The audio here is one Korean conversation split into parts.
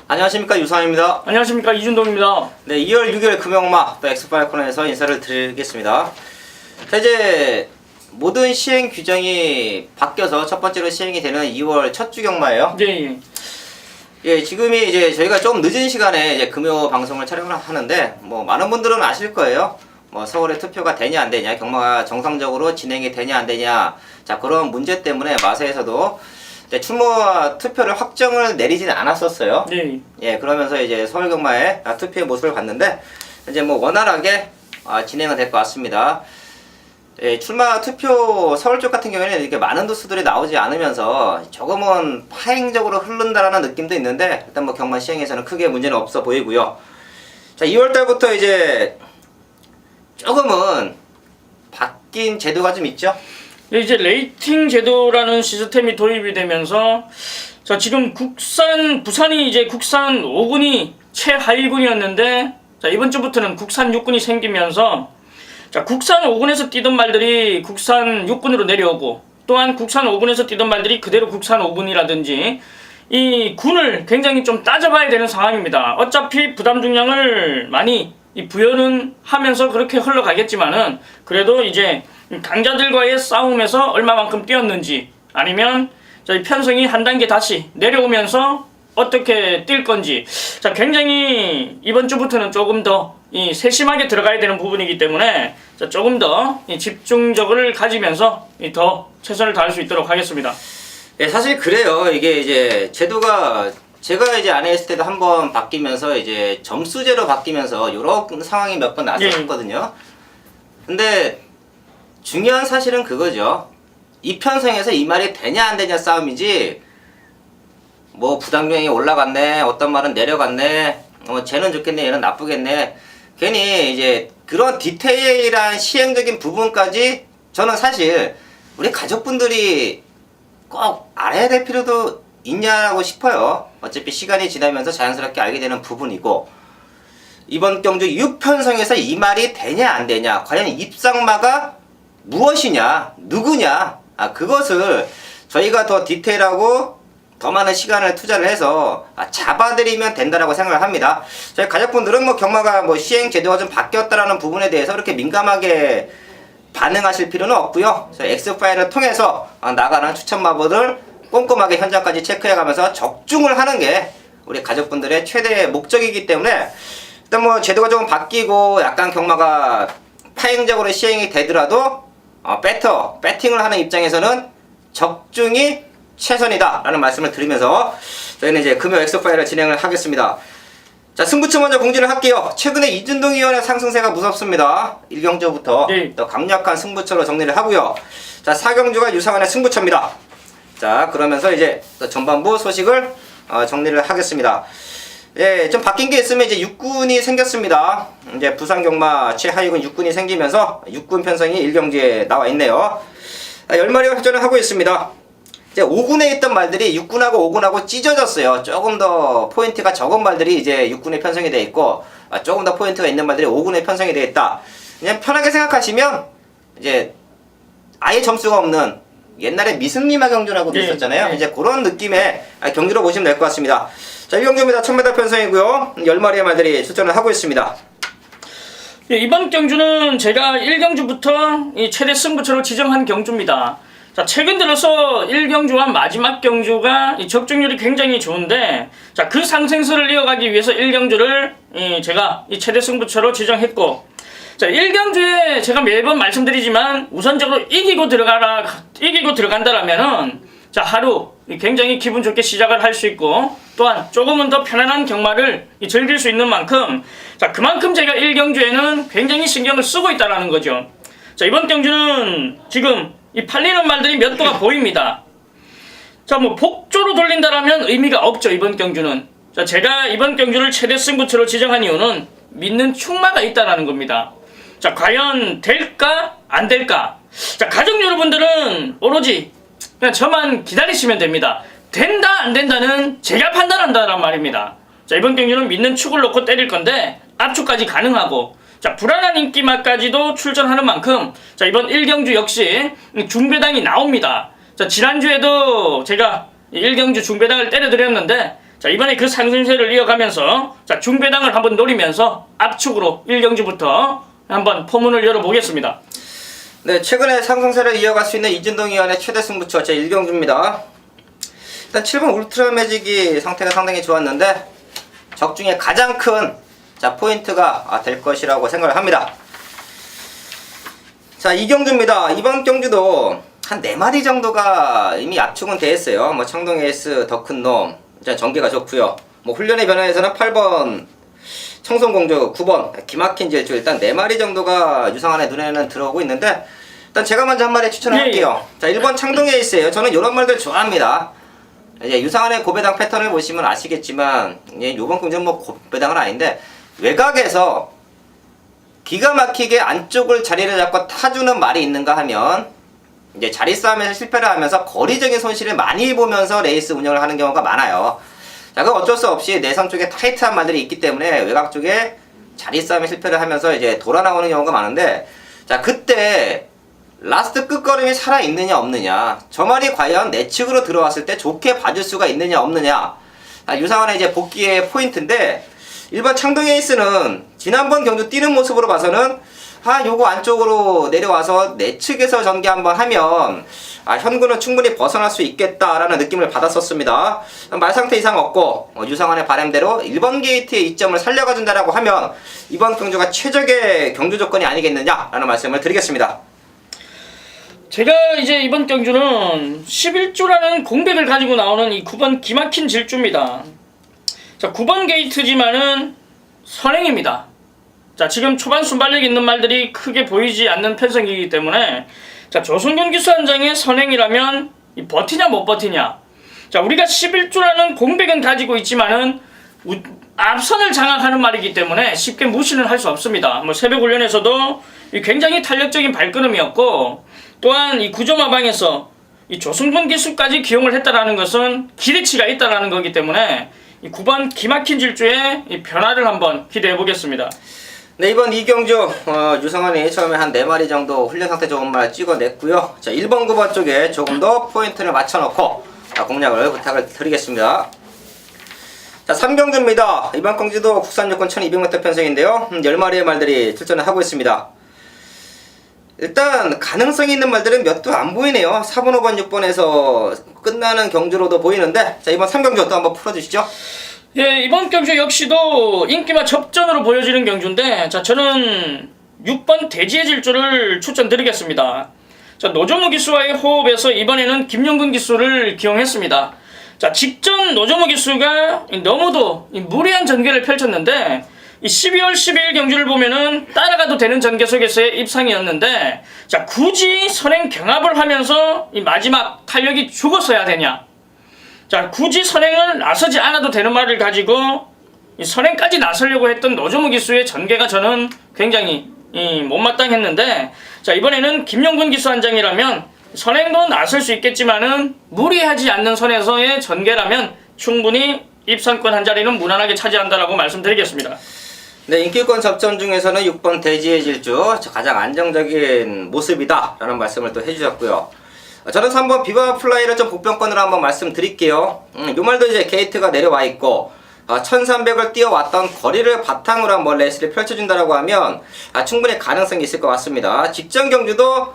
안녕하십니까, 유상입니다. 안녕하십니까, 이준동입니다. 네, 2월 6일 금요음악 또 엑스파일 코너에서 인사를 드리겠습니다. 자, 이제 모든 시행 규정이 바뀌어서 첫 번째로 시행이 되는 2월 첫 주 경마예요. 네. 예, 지금이 이제 저희가 좀 늦은 시간에 이제 금요 방송을 촬영을 하는데, 뭐 많은 분들은 아실 거예요. 뭐 서울에 투표가 되냐 안 되냐, 경마가 정상적으로 진행이 되냐 안 되냐, 자 그런 문제 때문에 마사에서도 추모 투표를 확정을 내리지는 않았었어요. 네. 예, 그러면서 이제 서울 경마의 투표의 모습을 봤는데, 이제 뭐 원활하게 진행은 될 것 같습니다. 예, 출마 투표 서울 쪽 같은 경우에는 이렇게 많은 두수들이 나오지 않으면서 조금은 파행적으로 흐른다라는 느낌도 있는데, 일단 뭐 경마 시행에서는 크게 문제는 없어 보이고요. 자, 2월달부터 이제 조금은 바뀐 제도가 좀 있죠. 이제 레이팅 제도라는 시스템이 도입이 되면서, 자, 지금 부산이 이제 국산 5군이 최하위군이었는데, 자, 이번 주부터는 국산 6군이 생기면서, 자, 국산 5군에서 뛰던 말들이 국산 6군으로 내려오고, 또한 국산 5군에서 뛰던 말들이 그대로 국산 5군이라든지, 이 군을 굉장히 좀 따져봐야 되는 상황입니다. 어차피 부담 중량을 많이 부여는 하면서 그렇게 흘러가겠지만은, 그래도 이제 강자들과의 싸움에서 얼마만큼 뛰었는지, 아니면 저희 편성이 한 단계 다시 내려오면서 어떻게 뛸 건지, 자, 굉장히 이번 주부터는 조금 더 세심하게 들어가야 되는 부분이기 때문에, 자, 조금 더 집중적을 가지면서 더 최선을 다할 수 있도록 하겠습니다. 예, 사실 그래요. 이게 이제 제도가 제가 이제 안에 있을 때도 한번 바뀌면서 이제 점수제로 바뀌면서 이런 상황이 몇 번 났었거든요. 근데 중요한 사실은 그거죠. 이 편성에서 이 말이 되냐 안 되냐 싸움이지, 뭐 부담금이 올라갔네, 어떤 말은 내려갔네, 쟤는 좋겠네, 얘는 나쁘겠네, 괜히 이제 그런 디테일한 시행적인 부분까지 저는 사실 우리 가족분들이 꼭 알아야 될 필요도 있냐고 싶어요. 어차피 시간이 지나면서 자연스럽게 알게 되는 부분이고, 이번 경주 6편성에서 이 말이 되냐 안 되냐, 과연 입상마가 무엇이냐, 누구냐, 그것을 저희가 더 디테일하고 더 많은 시간을 투자를 해서 잡아드리면 된다라고 생각을 합니다. 저희 가족분들은 뭐 경마가 뭐 시행 제도가 좀 바뀌었다라는 부분에 대해서 그렇게 민감하게 반응하실 필요는 없고요. 저희 X파일을 통해서 나가는 추천 마법을 꼼꼼하게 현장까지 체크해가면서 적중을 하는 게 우리 가족분들의 최대 목적이기 때문에, 일단 뭐 제도가 조금 바뀌고 약간 경마가 파행적으로 시행이 되더라도 배팅을 하는 입장에서는 적중이 최선이다 라는 말씀을 드리면서 저희는 이제 금요 엑스파일을 진행을 하겠습니다. 자, 승부처 먼저 공지를 할게요. 최근에 이준동 의원의 상승세가 무섭습니다. 1경주부터 네. 더 강력한 승부처로 정리를 하고요. 자, 4경주가 유상한의 승부처입니다. 자, 그러면서 이제 또 전반부 소식을 정리를 하겠습니다. 예, 좀 바뀐 게 있으면 이제 육군이 생겼습니다. 이제 부산 경마 최하위군 육군이 생기면서 육군 편성이 1경주에 나와 있네요. 10마리가 회전을 하고 있습니다. 이제 5군에 있던 말들이 6군하고 5군하고 찢어졌어요. 조금 더 포인트가 적은 말들이 이제 6군에 편성이 되어 있고, 조금 더 포인트가 있는 말들이 5군에 편성이 되어 있다. 그냥 편하게 생각하시면 이제 아예 점수가 없는 옛날에 미승리마 경주라고도 있었잖아요. 이제 그런 느낌의 경주로 보시면 될 것 같습니다. 자, 1경주입니다. 1000m 편성이고요. 10마리의 말들이 출전을 하고 있습니다. 예, 이번 경주는 제가 1경주부터 최대 승부처로 지정한 경주입니다. 자, 최근 들어서 1경주와 마지막 경주가 적중률이 굉장히 좋은데, 자, 그 상승세를 이어가기 위해서 1경주를 제가 최대 승부처로 지정했고, 자, 1경주에 제가 매번 말씀드리지만 우선적으로 이기고 들어간다라면은, 자, 하루 굉장히 기분 좋게 시작을 할 수 있고, 또한 조금은 더 편안한 경마를 즐길 수 있는 만큼, 자, 그만큼 제가 1경주에는 굉장히 신경을 쓰고 있다라는 거죠. 자, 이번 경주는 지금 팔리는 말들이 몇 도가 보입니다. 자, 뭐 복조로 돌린다라면 의미가 없죠, 이번 경주는. 자, 제가 이번 경주를 최대 승부처로 지정한 이유는 믿는 축마가 있다라는 겁니다. 자, 과연 될까 안 될까? 자, 가족 여러분들은 오로지 그냥 저만 기다리시면 됩니다. 된다 안 된다는 제가 판단한다란 말입니다. 자, 이번 경주는 믿는 축을 놓고 때릴 건데 압축까지 가능하고, 자, 불안한 인기마까지도 출전하는 만큼, 자, 이번 1경주 역시 중배당이 나옵니다. 자, 지난주에도 제가 1경주 중배당을 때려드렸는데, 자, 이번에 그 상승세를 이어가면서 자, 중배당을 한번 노리면서 압축으로 1경주부터 한번 포문을 열어보겠습니다. 네, 최근에 상승세를 이어갈 수 있는 이진동 위원의 최대 승부처 제1경주입니다. 일단 7번 울트라 매직이 상태가 상당히 좋았는데 적중에 가장 큰 포인트가 될 것이라고 생각을 합니다. 자, 2경주입니다. 이번 경주도 한 4마리 정도가 이미 압축은 돼 있어요. 뭐 청동 에이스, 더 큰 놈, 전개가 좋고요. 뭐 훈련의 변화에서는 8번 청송공주, 9번 기막힌 질주, 일단 4마리 정도가 유상한의 눈에는 들어오고 있는데 일단 제가 먼저 한 마리 추천을 할게요. 자, 1번 창동 에이스예요. 저는 이런 말들 좋아합니다. 이제 유상한의 고배당 패턴을 보시면 아시겠지만 이번 경주는 뭐 고배당은 아닌데 외곽에서 기가 막히게 안쪽을 자리를 잡고 타주는 말이 있는가 하면 이제 자리 싸움에서 실패를 하면서 거리적인 손실을 많이 보면서 레이스 운영을 하는 경우가 많아요. 자, 그건 어쩔 수 없이 내선 쪽에 타이트한 말들이 있기 때문에 외곽 쪽에 자리 싸움에 실패를 하면서 이제 돌아 나오는 경우가 많은데, 자, 그때 라스트 끝걸음이 살아있느냐 없느냐, 저 말이 과연 내 측으로 들어왔을 때 좋게 봐줄 수가 있느냐 없느냐, 유상한의 이제 복귀의 포인트인데, 일반 창동 에이스는 지난번 경주 뛰는 모습으로 봐서는 요거 안쪽으로 내려와서 내 측에서 전개 한번 하면 현구는 충분히 벗어날 수 있겠다라는 느낌을 받았었습니다. 말 상태 이상 없고 유상한의 바람대로 1번 게이트의 이점을 살려가준다라고 하면 이번 경주가 최적의 경주 조건이 아니겠느냐라는 말씀을 드리겠습니다. 제가 이제 이번 경주는 11주라는 공백을 가지고 나오는 이 9번 기막힌 질주입니다. 자, 9번 게이트지만은 선행입니다. 자, 지금 초반 순발력 있는 말들이 크게 보이지 않는 편성이기 때문에 자, 조선군 기수 한 장의 선행이라면 버티냐 못 버티냐. 자, 우리가 11주라는 공백은 가지고 있지만은 앞선을 장악하는 말이기 때문에 쉽게 무시는 할 수 없습니다. 뭐 새벽 훈련에서도 굉장히 탄력적인 발걸음이었고, 또한 이 구조마방에서 이 조선군 기수까지 기용을 했다라는 것은 기대치가 있다라는 거기 때문에 이 9번 기막힌 질주의 이 변화를 한번 기대해 보겠습니다. 네, 이번 이경주 유상한이 처음에 한 4마리 정도 훈련 상태 좋은 말 찍어냈고요. 자, 1번 9번 쪽에 조금 더 포인트를 맞춰놓고 공략을 부탁을 드리겠습니다. 자, 3경주입니다. 이번 경주도 국산 요건 1200m 편성인데요. 10마리의 말들이 출전을 하고 있습니다. 일단 가능성이 있는 말들은 몇 도 안 보이네요. 4번, 5번, 6번에서 끝나는 경주로도 보이는데, 자, 이번 3경주 또 한번 풀어주시죠. 예, 이번 경주 역시도 인기와 접전으로 보여지는 경주인데, 자, 저는 6번 대지의 질주를 추천드리겠습니다. 자, 노조무 기수와의 호흡에서 이번에는 김용근 기수를 기용했습니다. 자, 직전 노조무 기수가 너무도 무리한 전개를 펼쳤는데, 이 12월 12일 경주를 보면은 따라가도 되는 전개 속에서의 입상이었는데, 자, 굳이 선행 경합을 하면서 이 마지막 탄력이 죽었어야 되냐? 자, 굳이 선행을 나서지 않아도 되는 말을 가지고 이 선행까지 나서려고 했던 노조무 기수의 전개가 저는 굉장히 못마땅했는데, 자, 이번에는 김용근 기수 한 장이라면 선행도 나설 수 있겠지만은 무리하지 않는 선에서의 전개라면 충분히 입상권 한 자리는 무난하게 차지한다라고 말씀드리겠습니다. 네, 인기권 접전 중에서는 6번 대지의 질주 가장 안정적인 모습이다 라는 말씀을 또 해주셨고요. 저는 3번 비바 플라이를 좀 복병권으로 한번 말씀드릴게요. 요 말도 이제 게이트가 내려와 있고 1300을 뛰어왔던 거리를 바탕으로 한번 레이스를 펼쳐준다라고 하면 충분히 가능성이 있을 것 같습니다. 직전 경주도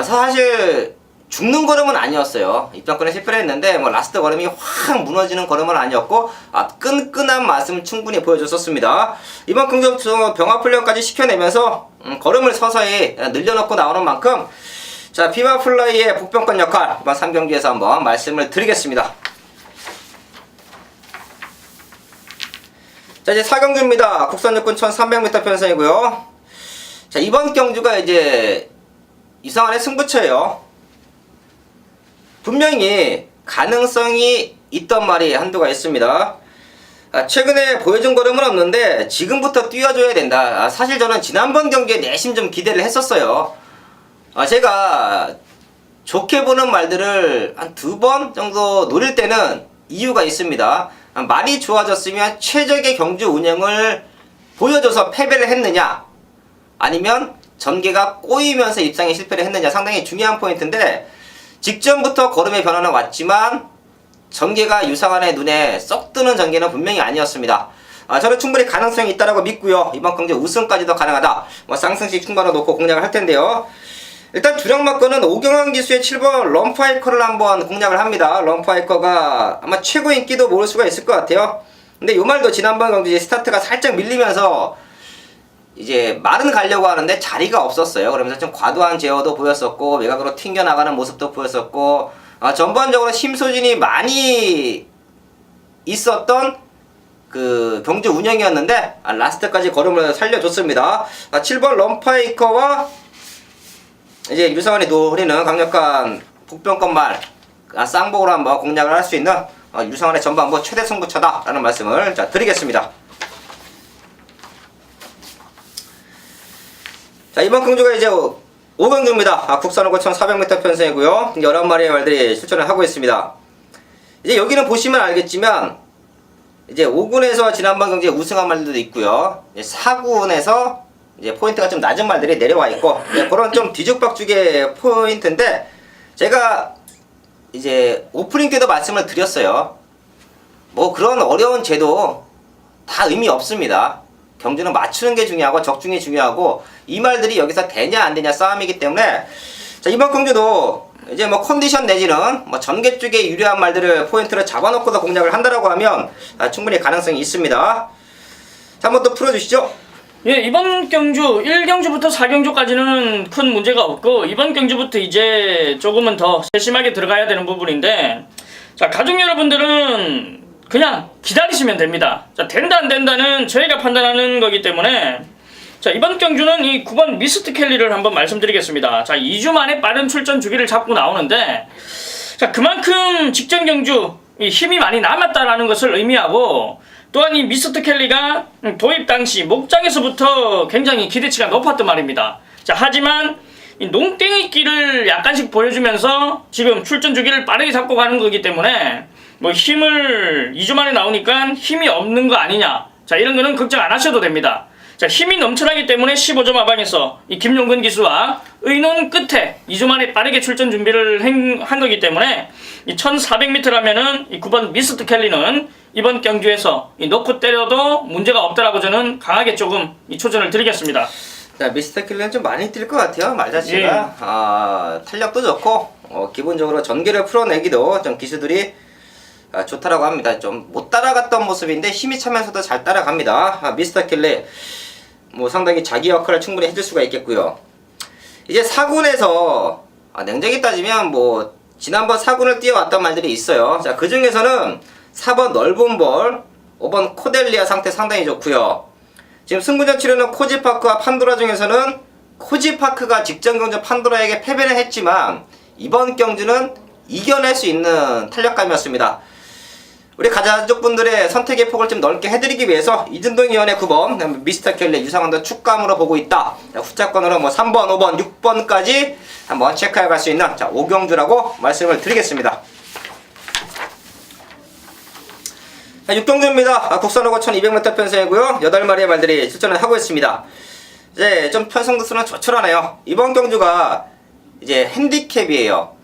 사실 죽는 걸음은 아니었어요. 입장권에 실패를 했는데 뭐 라스트 걸음이 확 무너지는 걸음은 아니었고 끈끈한 맛은 충분히 보여줬었습니다. 이번 경주 병합 훈련까지 시켜내면서 걸음을 서서히 늘려놓고 나오는 만큼 자, 비바 플라이의 복병권 역할 이번 3경기에서 한번 말씀을 드리겠습니다. 자, 이제 4경주입니다. 국산 요건 1300m 편성이고요. 자, 이번 경주가 이제 유상한의 승부처예요. 분명히 가능성이 있던 말이 한두가 있습니다. 최근에 보여준 걸음은 없는데 지금부터 뛰어줘야 된다. 사실 저는 지난번 경기에 내심 좀 기대를 했었어요. 제가 좋게 보는 말들을 한 2번 정도 노릴 때는 이유가 있습니다. 말이 좋아졌으면 최적의 경주 운영을 보여줘서 패배를 했느냐, 아니면 전개가 꼬이면서 입상에 실패를 했느냐, 상당히 중요한 포인트인데 직전부터 걸음의 변화는 왔지만 전개가 유상한의 눈에 썩 뜨는 전개는 분명히 아니었습니다. 저는 충분히 가능성이 있다고 믿고요. 이번 경기 우승까지도 가능하다. 쌍승식 충분히 놓고 공략을 할 텐데요. 일단 주력 막거는 오경환 기수의 7번 럼프하이커를 한번 공략을 합니다. 럼프하이커가 아마 최고 인기도 모를 수가 있을 것 같아요. 근데 요 말도 지난번 경기 스타트가 살짝 밀리면서 이제 말은 가려고 하는데 자리가 없었어요. 그러면서 좀 과도한 제어도 보였었고 외곽으로 튕겨나가는 모습도 보였었고 전반적으로 힘소진이 많이 있었던 그 경주 운영이었는데 라스트까지 걸음을 살려줬습니다. 7번 럼파이커와 이제 유상환이 노리는 강력한 복병권 말 쌍복으로 한번 공략을 할 수 있는 유상환의 전반부 최대 승부처다라는 말씀을 드리겠습니다. 자, 이번 경주가 이제 5경주입니다. 국산호고 1400m 편성이고요. 11마리의 말들이 출전을 하고 있습니다. 이제 여기는 보시면 알겠지만 이제 5군에서 지난번 경기에 우승한 말들도 있고요. 이제 4군에서 이제 포인트가 좀 낮은 말들이 내려와 있고 그런 좀 뒤죽박죽의 포인트인데 제가 이제 오프닝 때도 말씀을 드렸어요. 뭐 그런 어려운 제도 다 의미 없습니다. 경주는 맞추는 게 중요하고 적중이 중요하고 이 말들이 여기서 되냐 안 되냐 싸움이기 때문에 자, 이번 경주도 이제 뭐 컨디션 내지는 뭐 전개 쪽에 유리한 말들을 포인트를 잡아놓고도 공략을 한다라고 하면 충분히 가능성이 있습니다. 자, 한번 또 풀어주시죠. 예, 이번 경주 1경주부터 4경주까지는 큰 문제가 없고 이번 경주부터 이제 조금은 더 세심하게 들어가야 되는 부분인데 자, 가족 여러분들은 그냥 기다리시면 됩니다. 자, 된다 안 된다는 저희가 판단하는 거기 때문에 자, 이번 경주는 이 9번 미스트 켈리를 한번 말씀드리겠습니다. 자, 2주 만에 빠른 출전 주기를 잡고 나오는데 자, 그만큼 직전 경주 이 힘이 많이 남았다라는 것을 의미하고 또한 이 미스트 켈리가 도입 당시 목장에서부터 굉장히 기대치가 높았단 말입니다. 자, 하지만 이 농땡이끼를 약간씩 보여주면서 지금 출전 주기를 빠르게 잡고 가는 거기 때문에 뭐 힘을 2주 만에 나오니까 힘이 없는 거 아니냐. 자, 이런 거는 걱정 안 하셔도 됩니다. 자, 힘이 넘쳐나기 때문에 15점 하방에서 이 김용근 기수와 의논 끝에 2주 만에 빠르게 출전 준비를 한 거기 때문에 이 1400m라면은 이 9번 미스트 켈리는 이번 경주에서 이 놓고 때려도 문제가 없다라고 저는 강하게 조금 이 초전을 드리겠습니다. 자, 미스터 킬러는 좀 많이 뛸 것 같아요. 말 자체가 탄력도 좋고 기본적으로 전개를 풀어내기도 좀 기수들이 좋다라고 합니다. 좀 못 따라갔던 모습인데 힘이 차면서도 잘 따라갑니다. 미스터 킬러 뭐 상당히 자기 역할을 충분히 해줄 수가 있겠고요. 이제 4군에서 냉정히 따지면 뭐 지난번 4군을 뛰어왔던 말들이 있어요. 자, 그 중에서는 4번 넓은 볼, 5번 코델리아 상태 상당히 좋고요. 지금 승부전 치르는 코지파크와 판도라 중에서는 코지파크가 직전 경주 판도라에게 패배를 했지만 이번 경주는 이겨낼 수 있는 탄력감이었습니다. 우리 가족분들의 선택의 폭을 좀 넓게 해드리기 위해서 이진동 위원의 9번 미스터 켈리 유상환도 축감으로 보고 있다. 자, 후차권으로 뭐 3번, 5번, 6번까지 한번 체크해 갈 수 있는 자, 5경주라고 말씀을 드리겠습니다. 자, 6경주입니다. 국산호고 1200m 편성이고요. 8마리의 말들이 출전을 하고 있습니다. 이제 좀 편성도 수는 조촐하네요. 이번 경주가 이제 핸디캡이에요.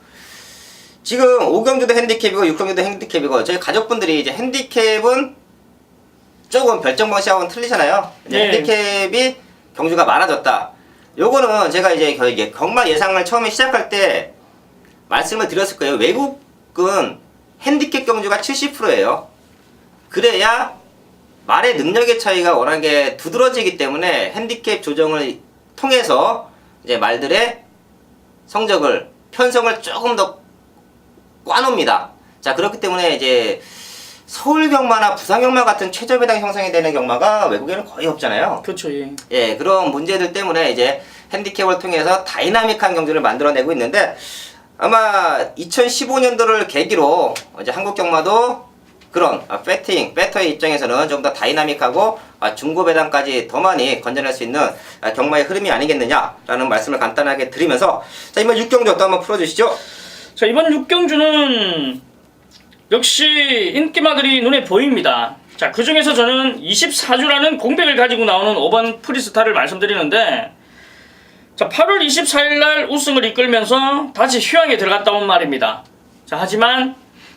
지금 5경주도 핸디캡이고 6경주도 핸디캡이고 저희 가족분들이 이제 핸디캡은 조금 별정 방식하고는 틀리잖아요. 네. 핸디캡이 경주가 많아졌다. 요거는 제가 이제 경마 예상을 처음에 시작할 때 말씀을 드렸을 거예요. 외국은 핸디캡 경주가 70%예요. 그래야 말의 능력의 차이가 워낙에 두드러지기 때문에 핸디캡 조정을 통해서 이제 말들의 성적을 편성을 조금 더 꽈놉니다. 자, 그렇기 때문에 이제 서울 경마나 부산 경마 같은 최저 배당 형성이 되는 경마가 외국에는 거의 없잖아요. 그렇죠. 예. 예, 그런 문제들 때문에 이제 핸디캡을 통해서 다이나믹한 경주를 만들어내고 있는데 아마 2015년도를 계기로 이제 한국 경마도 그런 배터의 입장에서는 좀 더 다이나믹하고 중고 배당까지 더 많이 건져낼 수 있는 경마의 흐름이 아니겠느냐라는 말씀을 간단하게 드리면서 자, 이번 6경주 또 한번 풀어주시죠. 자, 이번 6경주는 역시 인기마들이 눈에 보입니다. 자, 그 중에서 저는 24주라는 공백을 가지고 나오는 5번 프리스타를 말씀드리는데 자, 8월 24일 날 우승을 이끌면서 다시 휴양에 들어갔다 온 말입니다. 자, 하지만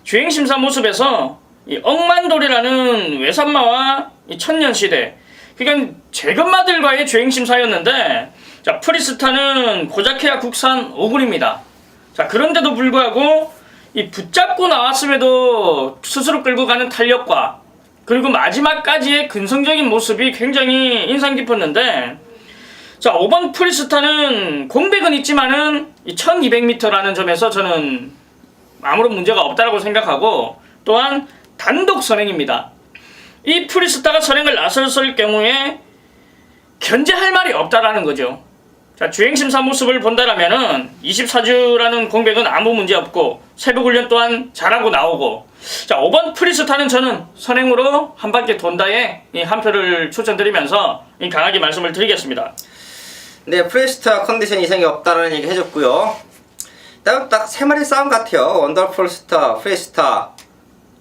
주행심사 모습에서 이 억만돌이라는 외산마와 이 천년시대, 그러니까 제금마들과의 주행심사였는데, 자, 프리스타는 고자케야 국산 5군입니다. 자, 그런데도 불구하고 이 붙잡고 나왔음에도 스스로 끌고 가는 탄력과 그리고 마지막까지의 근성적인 모습이 굉장히 인상 깊었는데, 자, 5번 프리스타는 공백은 있지만은 이 1200m라는 점에서 저는 아무런 문제가 없다라고 생각하고, 또한 단독 선행입니다. 이 프리스타가 선행을 나섰을 경우에 견제할 말이 없다라는 거죠. 자, 주행심사 모습을 본다라면은 24주라는 공백은 아무 문제 없고 새벽 훈련 또한 잘하고 나오고, 자, 5번 프리스타는 저는 선행으로 한 바퀴 돈다에 한 표를 추천드리면서 강하게 말씀을 드리겠습니다. 네, 프리스타 컨디션 이상이 없다라는 얘기 해줬고요. 딱 세 마리 싸움 같아요. 원더풀 스타, 프리스타,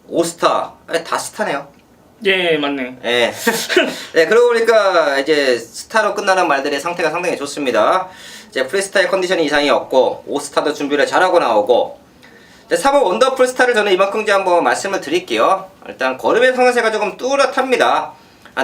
오스타, 다 스타네요. 예, 맞네. 예. 네, 그러고 보니까 이제 스타로 끝나는 말들의 상태가 상당히 좋습니다. 이제 프리스타의 컨디션이 이상이 없고, 오스타도 준비를 잘하고 나오고, 이제 3번 원더풀 스타를 저는 이번 경기 한번 말씀을 드릴게요. 일단 걸음의 성세가 조금 뚜렷합니다.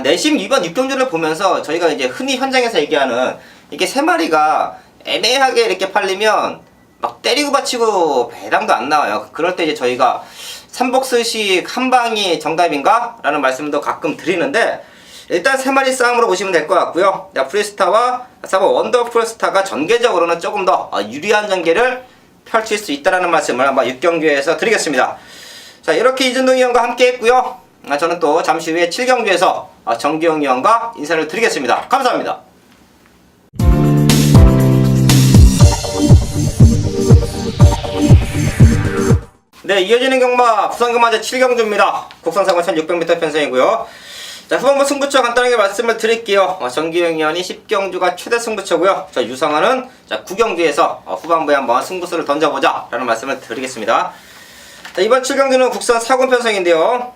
내심 이번 6경주를 보면서 저희가 이제 흔히 현장에서 얘기하는 이게 세 마리가 애매하게 이렇게 팔리면 막 때리고 받치고 배당도 안 나와요. 그럴 때 이제 저희가 삼복스식 한 방이 정답인가? 라는 말씀도 가끔 드리는데, 일단 세 마리 싸움으로 보시면 될 것 같고요. 프리스타와 4번 원더풀 스타가 전개적으로는 조금 더 유리한 전개를 펼칠 수 있다는 말씀을 한번 6경주에서 드리겠습니다. 자, 이렇게 이준동 위원과 함께 했고요. 저는 또 잠시 후에 7경주에서 정기용 위원과 인사를 드리겠습니다. 감사합니다. 네, 이어지는 경마 부산경마제 7경주입니다. 국산상권 1600m 편성이고요. 자, 후반부 승부처 간단하게 말씀을 드릴게요. 정기용 위원이 10경주가 최대 승부처고요. 자, 유상환은 9경주에서 후반부에 한번 승부수를 던져보자 라는 말씀을 드리겠습니다. 자, 이번 7경주는 국산 4군 편성인데요.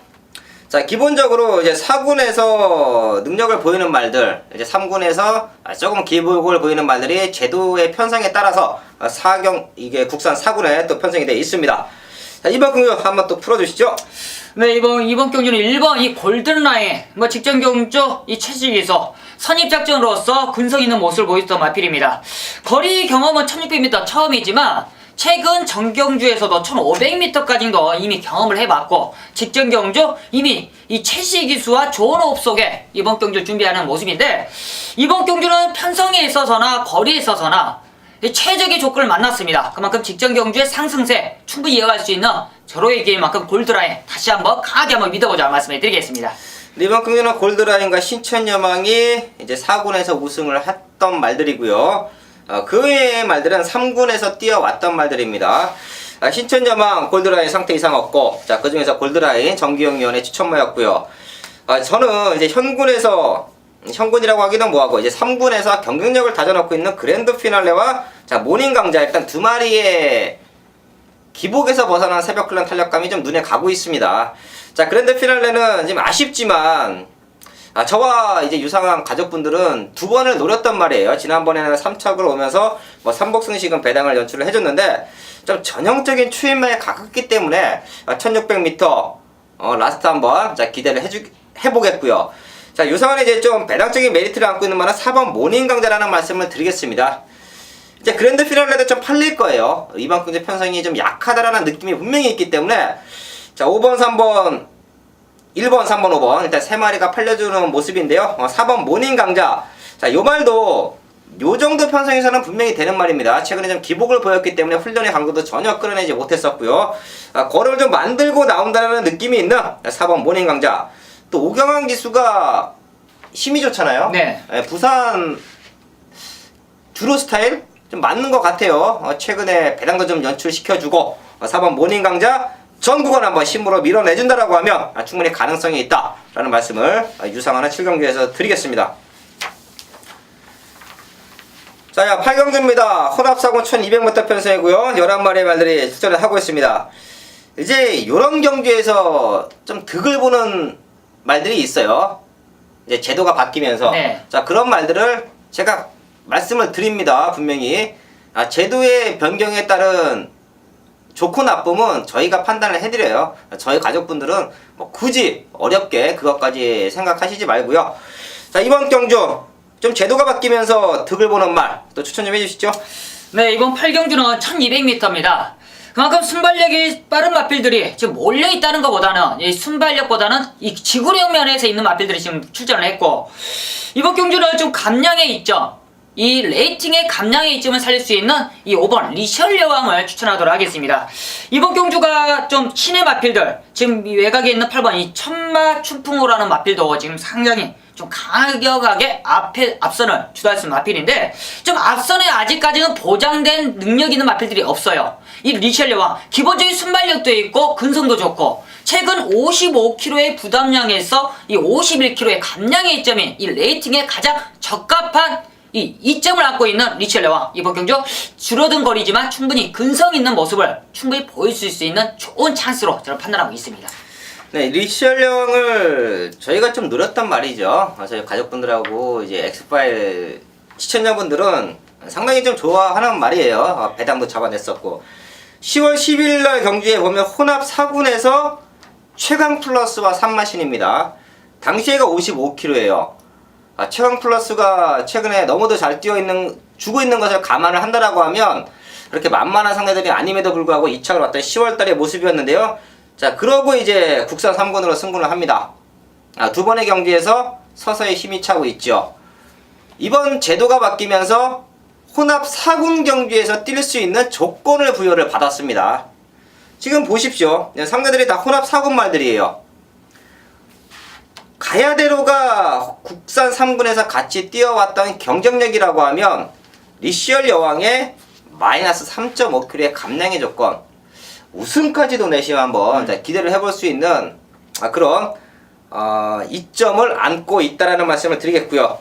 자, 기본적으로 이제 4군에서 능력을 보이는 말들, 이제 3군에서 조금 기복을 보이는 말들이 제도의 편성에 따라서 이게 국산 4군에 또 편성이 되어 있습니다. 자, 이번 경주 한번 또 풀어주시죠. 네, 이번 경주는 1번 이 골든라인, 직전 경주 이 채식에서 선입작전으로서 근성 있는 모습을 보였던 마필입니다. 거리 경험은 1600m 처음이지만 최근 전경주에서도 1500m까지도 이미 경험을 해봤고, 직전 경주 이미 이 채식 기수와 좋은 호흡 속에 이번 경주를 준비하는 모습인데, 이번 경주는 편성에 있어서나 거리에 있어서나 최적의 조건을 만났습니다. 그만큼 직전 경주의 상승세 충분히 이어갈 수 있는 절호의 기회인 만큼 골드라인 다시 한번 강하게 한번 믿어보자 말씀을 드리겠습니다. 이번 경기는 골드라인과 신천여망이 이제 4군에서 우승을 했던 말들이고요. 그 외의 말들은 3군에서 뛰어왔던 말들입니다. 신천여망 골드라인 상태 이상 없고, 자, 그 중에서 골드라인 정기용 위원의 추천마였고요. 저는 이제 현군이라고 하기는 뭐하고, 이제 3군에서 경쟁력을 다져놓고 있는 그랜드 피날레와 자, 모닝 강자, 일단 두 마리의 기복에서 벗어난 새벽 클랜 탄력감이 좀 눈에 가고 있습니다. 자, 그랜드 피날레는 지금 아쉽지만, 저와 이제 유상한 가족분들은 두 번을 노렸단 말이에요. 지난번에는 3척을 오면서 삼복승식은 배당을 연출을 해줬는데, 좀 전형적인 추임마에 가깝기 때문에 1600m 라스트 한번 기대를 해보겠고요. 자, 유상환이 이제 좀 배당적인 메리트를 안고 있는 만한 4번 모닝 강자라는 말씀을 드리겠습니다. 이제 그랜드 피날레도 좀 팔릴 거예요. 이번 경기 편성이 좀 약하다라는 느낌이 분명히 있기 때문에, 자, 5번, 3번, 1번, 3번, 5번 일단 세 마리가 팔려주는 모습인데요. 4번 모닝 강자. 자, 요 말도 요 정도 편성에서는 분명히 되는 말입니다. 최근에 좀 기복을 보였기 때문에 훈련의 강도도 전혀 끌어내지 못했었고요. 걸음을 좀 만들고 나온다는 느낌이 있는 4번 모닝 강자. 또 오경환 기수가 힘이 좋잖아요. 네. 부산 주로 스타일 좀 맞는 것 같아요. 최근에 배당도 좀 연출시켜주고 4번 모닝 강자 전 구간 한번 힘으로 밀어내준다라고 하면 충분히 가능성이 있다라는 말씀을 유상환의 7경주에서 드리겠습니다. 자, 8경주입니다. 혼합사고 1200m 편성이고요. 11마리의 말들이 출전을 하고 있습니다. 이제 요런 경주에서 좀 득을 보는 말들이 있어요. 이제 제도가 바뀌면서. 네. 자, 그런 말들을 제가 말씀을 드립니다. 분명히. 제도의 변경에 따른 좋고 나쁨은 저희가 판단을 해드려요. 저희 가족분들은 뭐 굳이 어렵게 그것까지 생각하시지 말고요. 자, 이번 경주 좀 제도가 바뀌면서 득을 보는 말 또 추천 좀 해주시죠. 네, 이번 8경주는 1200m입니다. 그만큼 순발력이 빠른 마필들이 지금 몰려있다는 것보다는 이 순발력보다는 이 지구력 면에서 있는 마필들이 지금 출전을 했고, 이번 경주는 좀 감량의 이점, 이 레이팅의 감량의 이점을 살릴 수 있는 이 5번 리셜 여왕을 추천하도록 하겠습니다. 이번 경주가 좀 신의 마필들, 지금 이 외곽에 있는 8번 이 천마 춘풍호라는 마필도 지금 상당히 좀 강력하게 앞선을 주도할 수 있는 마필인데, 좀 앞선에 아직까지는 보장된 능력 있는 마필들이 없어요. 이 리셜 여왕 기본적인 순발력도 있고 근성도 좋고, 최근 55kg의 부담량에서 이 51kg의 감량의 이점이 이 레이팅에 가장 적합한 이 이점을 갖고 있는 리셜 여왕, 이번 경주 줄어든 거리지만 충분히 근성 있는 모습을 충분히 보여줄 수 있는 좋은 찬스로 저는 판단하고 있습니다. 네, 리셜 여왕을 저희가 좀 늘었단 말이죠. 저희 가족분들하고 이제 엑스파일 시청자분들은 상당히 좀 좋아하는 말이에요. 배당도 잡아냈었고, 10월 10일날 경주에 보면 혼합 4군에서 최강 플러스와 3마신입니다. 당시에가 55kg예요. 최강 플러스가 최근에 너무도 잘 주고 있는 것을 감안을 한다라고 하면 그렇게 만만한 상대들이 아님에도 불구하고 2착을 왔던 10월달의 모습이었는데요. 자, 그러고 이제 국산 3군으로 승군을 합니다. 두 번의 경기에서 서서히 힘이 차고 있죠. 이번 제도가 바뀌면서 혼합 4군 경기에서 뛸 수 있는 조건을 부여를 받았습니다. 지금 보십시오. 상대들이 다 혼합 4군 말들이에요. 가야대로가 국산 3군에서 같이 뛰어왔던 경쟁력이라고 하면 리셜 여왕의 마이너스 3.5kg의 감량의 조건, 우승까지도 내시면 한번 기대를 해볼 수 있는 그런 이점을 안고 있다라는 말씀을 드리겠고요.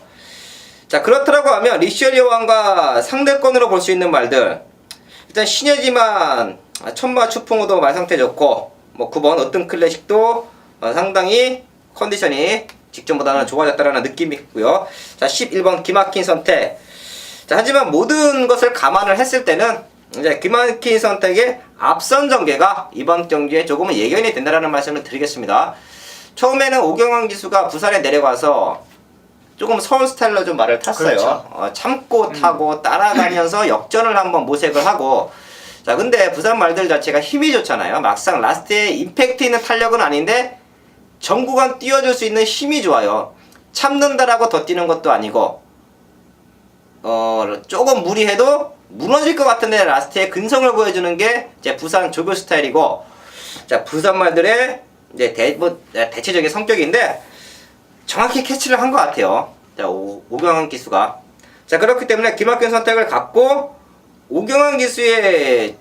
자, 그렇다라고 하면 리셜 여왕과 상대권으로 볼 수 있는 말들, 일단 신여지만 천마 추풍호도 말 상태 좋고, 뭐 9번 어떤 클래식도 상당히 컨디션이 직전보다는 좋아졌다라는 느낌이 있고요. 자, 11번 기막힌 선택. 자, 하지만 모든 것을 감안을 했을 때는 이제 기막힌 선택의 앞선 전개가 이번 경기에 조금은 예견이 된다라는 말씀을 드리겠습니다. 처음에는 오경환 기수가 부산에 내려가서 조금 서울 스타일로 좀 말을 탔어요. 그렇죠. 참고 타고 따라가면서 역전을 한번 모색을 하고, 자, 근데 부산 말들 자체가 힘이 좋잖아요. 막상 라스트에 임팩트 있는 탄력은 아닌데 전 구간 뛰어줄 수 있는 힘이 좋아요. 참는다라고 더 뛰는 것도 아니고, 조금 무리해도 무너질 것 같은데 라스트에 근성을 보여주는 게 이제 부산 조교 스타일이고, 자, 부산 말들의 이제 대체적인 성격인데 정확히 캐치를 한 것 같아요. 자, 오경환 기수가. 자, 그렇기 때문에 기막힌 선택을 갖고 오경환 기수의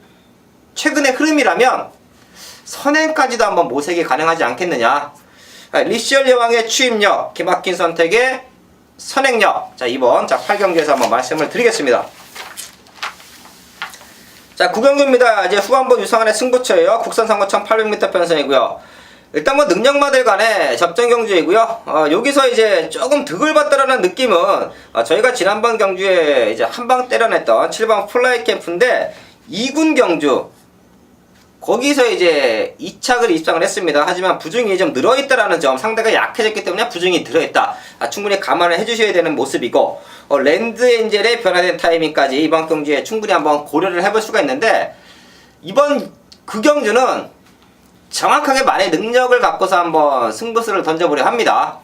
최근의 흐름이라면 선행까지도 한번 모색이 가능하지 않겠느냐. 리셜 여왕의 추임력, 기막힌 선택의 선행력. 자, 이번 8경기에서 한번 말씀을 드리겠습니다. 자, 9경기입니다. 이제 후반부 유상한의 승부처예요. 국산 상고 1800m 편성이고요. 일단 뭐 능력마들 간의 접전 경주이고요. 여기서 이제 조금 득을 봤다라는 느낌은 저희가 지난번 경주에 이제 한방 때려냈던 7번 플라이 캠프인데 2군 경주, 거기서 이제 2착을 입상을 했습니다. 하지만 부중이 좀 늘어있다라는 점, 상대가 약해졌기 때문에 부중이 늘어있다. 충분히 감안을 해주셔야 되는 모습이고, 랜드 엔젤의 변화된 타이밍까지 이번 경기에 충분히 한번 고려를 해볼 수가 있는데, 이번 그 경주는 정확하게 만의 능력을 갖고서 한번 승부수를 던져보려 합니다.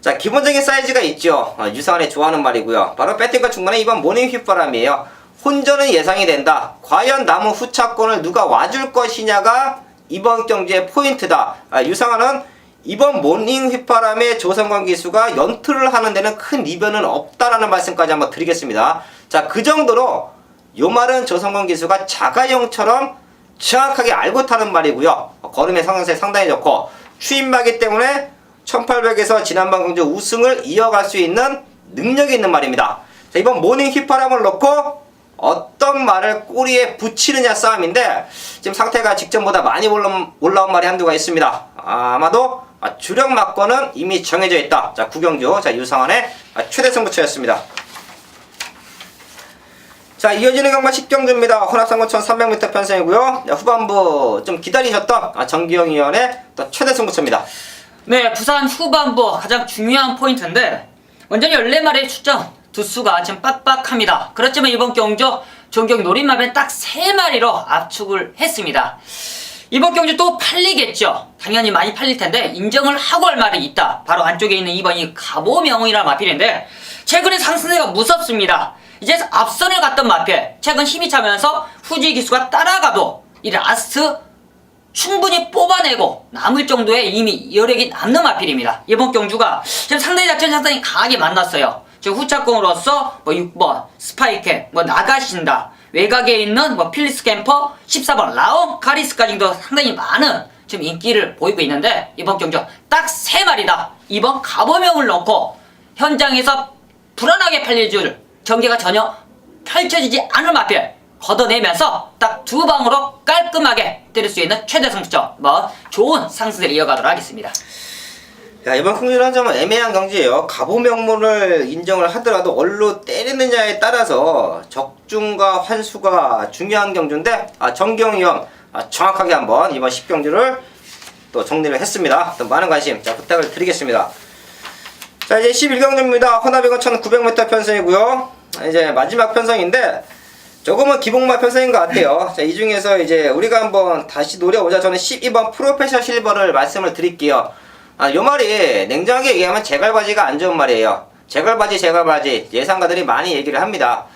자, 기본적인 사이즈가 있죠. 유상한이 좋아하는 말이고요. 바로 배팅과 중간에 이번 모닝 휘바람이에요. 혼전은 예상이 된다. 과연 남은 후차권을 누가 와줄 것이냐가 이번 경기의 포인트다. 유상한은 이번 모닝 휘바람의 조성관 기수가 연투를 하는 데는 큰 이변은 없다라는 말씀까지 한번 드리겠습니다. 자, 그 정도로 요 말은 조성관 기수가 자가용처럼 정확하게 알고 타는 말이고요. 걸음의 성향性상당히 좋고, 추임마기 때문에 1800에서 지난번 경주 우승을 이어갈 수 있는 능력이 있는 말입니다. 자, 이번 모닝 휘바람을 놓고 어떤 말을 꼬리에 붙이느냐 싸움인데, 지금 상태가 직전보다 많이 올라온 말이 한두가 있습니다. 아마도 주력 막권은 이미 정해져 있다. 자, 9경주, 자, 유상한의 최대 승부처였습니다. 자, 이어지는 경마 10경주입니다. 혼합상권 1300m 편성이고요. 후반부 좀 기다리셨던 정기영 위원의 또 최대 승부처입니다. 네, 부산 후반부 가장 중요한 포인트인데 먼저 14마리의 출전 두수가 지금 빡빡합니다. 그렇지만 이번 경주 종경 노린마벨 딱 3마리로 압축을 했습니다. 이번 경주 또 팔리겠죠. 당연히 많이 팔릴 텐데 인정을 하고 할 말이 있다. 바로 안쪽에 있는 2번이 가보명이라는 마필인데 최근에 상승세가 무섭습니다. 이제 앞선을 갔던 마필 최근 힘이 차면서 후지 기수가 따라가도 이 라스트 충분히 뽑아내고 남을 정도의 이미 여력이 남는 마필입니다. 이번 경주가 지금 상당히 작전 상당히 강하게 만났어요. 지금 후차공으로서 6번 스파이캡 나가신다, 외곽에 있는 필리스 캠퍼, 14번 라온 카리스까지도 상당히 많은 지금 인기를 보이고 있는데 이번 경주 딱 3마리다. 이번 가보명을 넣고 현장에서 불안하게 팔릴 줄 전개가 전혀 펼쳐지지 않을 마필 걷어내면서 딱 2방으로 깔끔하게 때릴 수 있는 최대 승부점, 좋은 상승세를 이어가도록 하겠습니다. 야, 이번 경주는 좀 애매한 경주예요. 가보명문을 인정을 하더라도 어디로 때리느냐에 따라서 적중과 환수가 중요한 경주인데 정기영 위원 정확하게 한번 이번 10경주를 또 정리를 했습니다. 또 많은 관심 부탁을 드리겠습니다. 자, 이제 11경주입니다. 혼합이건 1900m 편성이고요. 이제 마지막 편성인데 조금은 기복마 편성인 것 같아요. 자, 이 중에서 이제 우리가 한번 다시 노려보자. 저는 12번 프로페셔 실버를 말씀을 드릴게요. 요 말이 냉정하게 얘기하면 제갈바지가 안 좋은 말이에요. 제갈바지 예상가들이 많이 얘기를 합니다.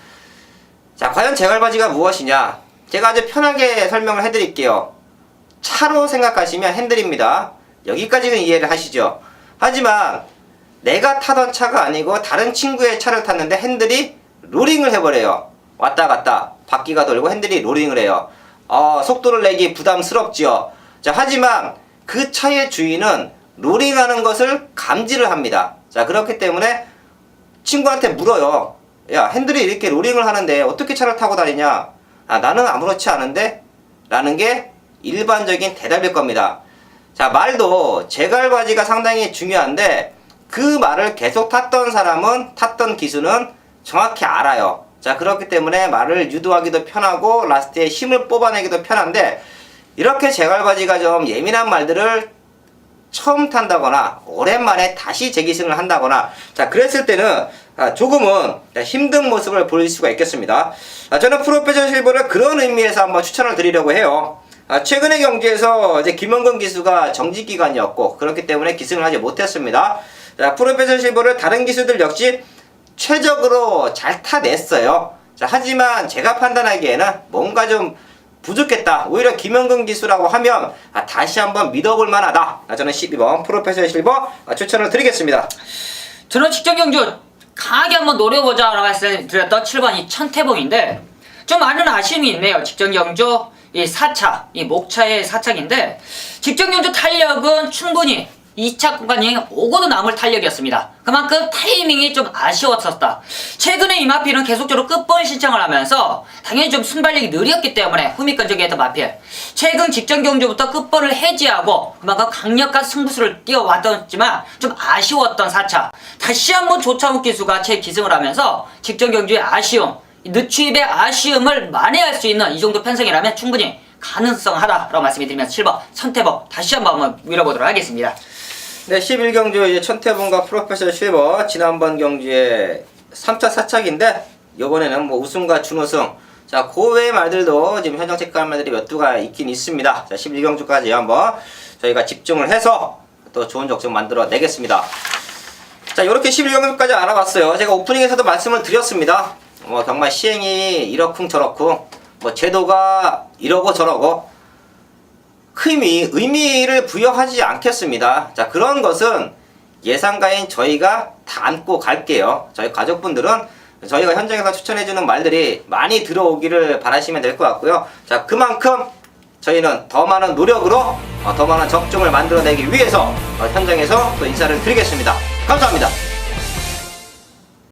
자, 과연 제갈바지가 무엇이냐? 제가 아주 편하게 설명을 해드릴게요. 차로 생각하시면 핸들입니다. 여기까지는 이해를 하시죠. 하지만 내가 타던 차가 아니고 다른 친구의 차를 탔는데 핸들이 로링을 해버려요. 왔다 갔다 바퀴가 돌고 핸들이 로링을 해요. 속도를 내기 부담스럽지요. 자, 하지만 그 차의 주인은 로링하는 것을 감지를 합니다. 자, 그렇기 때문에 친구한테 물어요. 야, 핸들이 이렇게 로링을 하는데 어떻게 차를 타고 다니냐? 나는 아무렇지 않은데? 라는 게 일반적인 대답일 겁니다. 자, 말도 제갈바지가 상당히 중요한데 그 말을 계속 탔던 사람은 탔던 기수는 정확히 알아요. 자, 그렇기 때문에 말을 유도하기도 편하고 라스트에 힘을 뽑아내기도 편한데 이렇게 제갈바지가 좀 예민한 말들을 처음 탄다거나 오랜만에 다시 재기승을 한다거나 자, 그랬을 때는 조금은 힘든 모습을 보일 수가 있겠습니다. 저는 프로페셔널 실버를 그런 의미에서 한번 추천을 드리려고 해요. 최근의 경기에서 이제 김원근 기수가 정지 기간이었고 그렇기 때문에 기승을 하지 못했습니다. 자, 프로페셔널 실버를 다른 기수들 역시 최적으로 잘 타냈어요. 자, 하지만 제가 판단하기에는 뭔가 좀 부족했다. 오히려 김영근 기수라고 하면 다시 한번 믿어볼 만하다. 저는 12번 프로페셔널 실버 추천을 드리겠습니다. 저는 직전 경주 강하게 한번 노려보자 라고 말씀드렸던 7번 이 천태봉인데 좀 많은 아쉬움이 있네요. 직전 경주 이 4차, 이 목차의 4차인데 직전 경주 탄력은 충분히 2차 구간이 오고도 남을 탄력이었습니다. 그만큼 타이밍이 좀 아쉬웠었다. 최근에 이 마필은 계속적으로 끝번 신청을 하면서 당연히 좀 순발력이 느렸기 때문에 후미권적이었던 마필 최근 직전 경주부터 끝번을 해지하고 그만큼 강력한 승부수를 띄워왔었지만 좀 아쉬웠던 4차 다시 한번 조차욱 기수가 재기승을 하면서 직전 경주의 아쉬움, 늦추입의 아쉬움을 만회할 수 있는 이 정도 편성이라면 충분히 가능성하다라고 말씀을 드리면서 7번 선태봉 다시 한번 밀어보도록 하겠습니다. 네, 11경주 이제 천태봉과 프로페셔널 실버 지난번 경주에 3차 4차기인데 이번에는 우승과 준우승 자, 그 외의 말들도 지금 현장 체크할 말들이 몇 두가 있긴 있습니다. 자, 11경주까지 한번 저희가 집중을 해서 또 좋은 적중 만들어 내겠습니다. 자, 이렇게 11경주까지 알아봤어요. 제가 오프닝에서도 말씀을 드렸습니다. 정말 시행이 이러쿵 저러쿵 제도가 이러고 저러고 의미를 부여하지 않겠습니다. 자, 그런 것은 예상가인 저희가 다 안고 갈게요. 저희 가족분들은 저희가 현장에서 추천해주는 말들이 많이 들어오기를 바라시면 될 것 같고요. 자, 그만큼 저희는 더 많은 노력으로 더 많은 적중을 만들어내기 위해서 현장에서 또 인사를 드리겠습니다. 감사합니다.